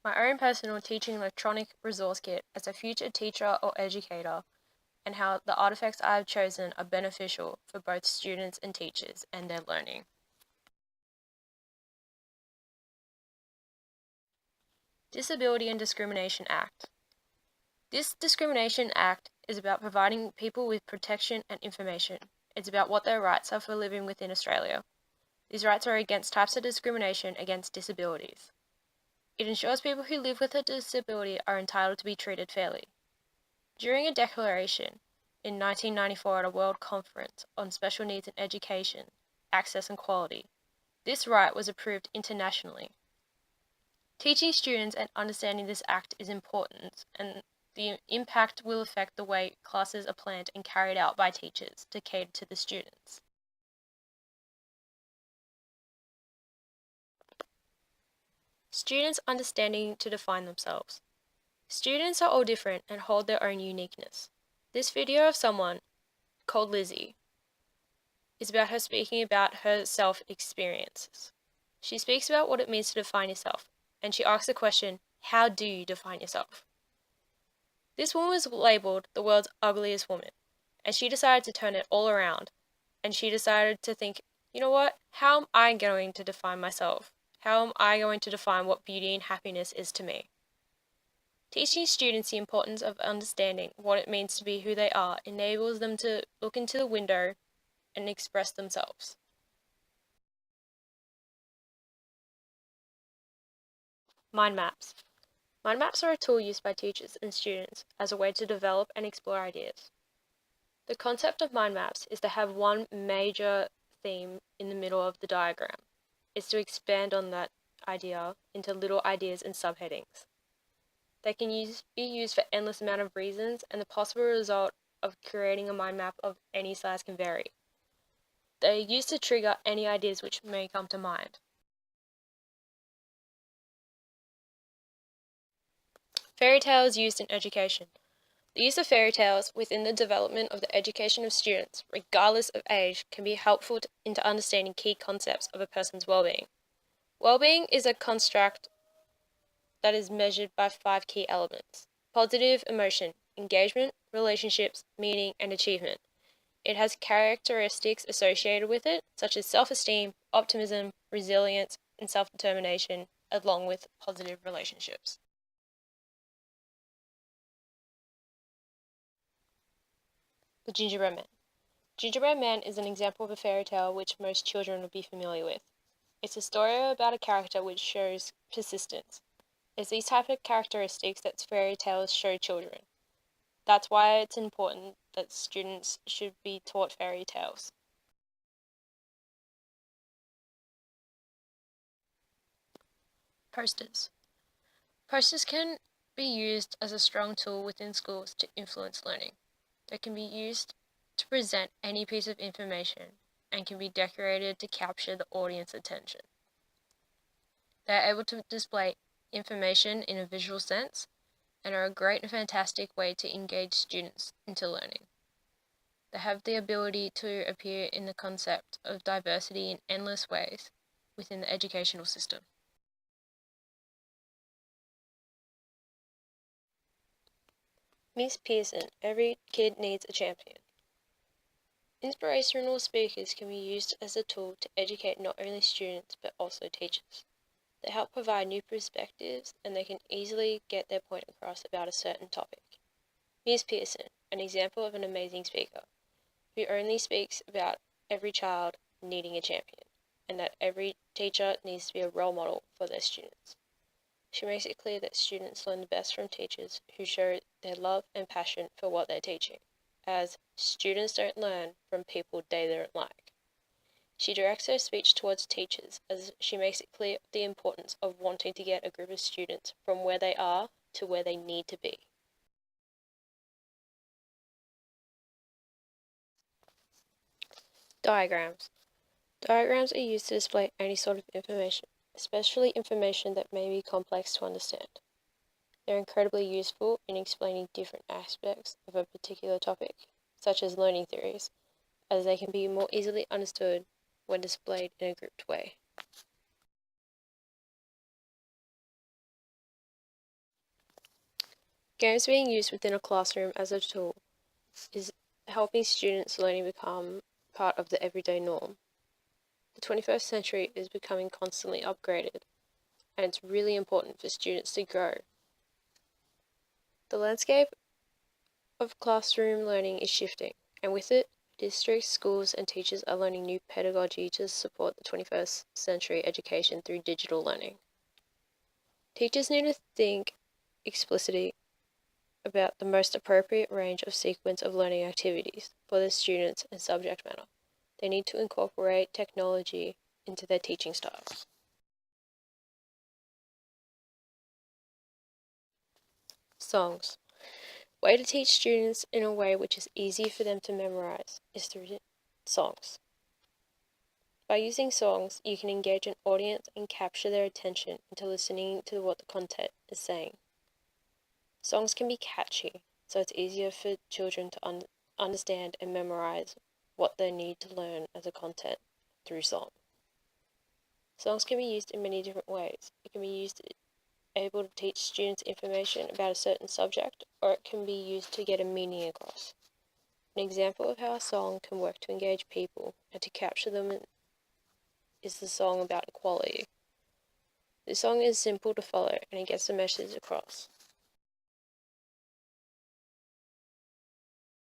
my own personal teaching electronic resource kit as a future teacher or educator, and how the artifacts I have chosen are beneficial for both students and teachers and their learning. Disability and Discrimination Act. This Discrimination Act is about providing people with protection and information. It's about what their rights are for living within Australia. These rights are against types of discrimination against disabilities. It ensures people who live with a disability are entitled to be treated fairly. During a declaration in 1994 at a World Conference on Special Needs in Education, Access and Quality, this right was approved internationally. Teaching students and understanding this act is important, and the impact will affect the way classes are planned and carried out by teachers to cater to the students. Students understanding to define themselves. Students are all different and hold their own uniqueness. This video of someone called Lizzie is about her speaking about her self-experiences. She speaks about what it means to define yourself, and she asks the question, how do you define yourself? This woman was labelled the world's ugliest woman, and she decided to turn it all around, and she decided to think, you know what, how am I going to define myself? How am I going to define what beauty and happiness is to me? Teaching students the importance of understanding what it means to be who they are enables them to look into the window and express themselves. Mind maps. Mind maps are a tool used by teachers and students as a way to develop and explore ideas. The concept of mind maps is to have one major theme in the middle of the diagram. It's to expand on that idea into little ideas and subheadings. They can be used for endless amount of reasons, and the possible result of creating a mind map of any size can vary. They are used to trigger any ideas which may come to mind. Fairy tales used in education. The use of fairy tales within the development of the education of students, regardless of age, can be helpful into understanding key concepts of a person's well-being. Well-being is a construct that is measured by 5 key elements: positive emotion, engagement, relationships, meaning, and achievement. It has characteristics associated with it, such as self-esteem, optimism, resilience, and self-determination, along with positive relationships. The Gingerbread Man. Gingerbread Man is an example of a fairy tale which most children would be familiar with. It's a story about a character which shows persistence. It's these type of characteristics that fairy tales show children. That's why it's important that students should be taught fairy tales. Posters. Posters can be used as a strong tool within schools to influence learning. They can be used to present any piece of information and can be decorated to capture the audience attention. They are able to display information in a visual sense and are a great and fantastic way to engage students into learning. They have the ability to appear in the concept of diversity in endless ways within the educational system. Miss Pearson, every kid needs a champion. Inspirational speakers can be used as a tool to educate not only students but also teachers. They help provide new perspectives, and they can easily get their point across about a certain topic. Miss Pearson, an example of an amazing speaker, who only speaks about every child needing a champion, and that every teacher needs to be a role model for their students. She makes it clear that students learn the best from teachers who show their love and passion for what they're teaching, as students don't learn from people they don't like. She directs her speech towards teachers as she makes it clear the importance of wanting to get a group of students from where they are to where they need to be. Diagrams. Diagrams are used to display any sort of information, especially information that may be complex to understand. They're incredibly useful in explaining different aspects of a particular topic, such as learning theories, as they can be more easily understood when displayed in a grouped way. Games being used within a classroom as a tool is helping students' learning become part of the everyday norm. The 21st century is becoming constantly upgraded, and it's really important for students to grow. The landscape of classroom learning is shifting, and with it, districts, schools, and teachers are learning new pedagogy to support the 21st century education through digital learning. Teachers need to think explicitly about the most appropriate range of sequence of learning activities for their students and subject matter. They need to incorporate technology into their teaching styles. Songs. Way to teach students in a way which is easy for them to memorize is through songs. By using songs, you can engage an audience and capture their attention into listening to what the content is saying. Songs can be catchy, so it's easier for children to understand and memorize what they need to learn as a content through song. Songs can be used in many different ways. It can be used able to teach students information about a certain subject, or it can be used to get a meaning across. An example of how a song can work to engage people and to capture them is the song about equality. This song is simple to follow and it gets the message across.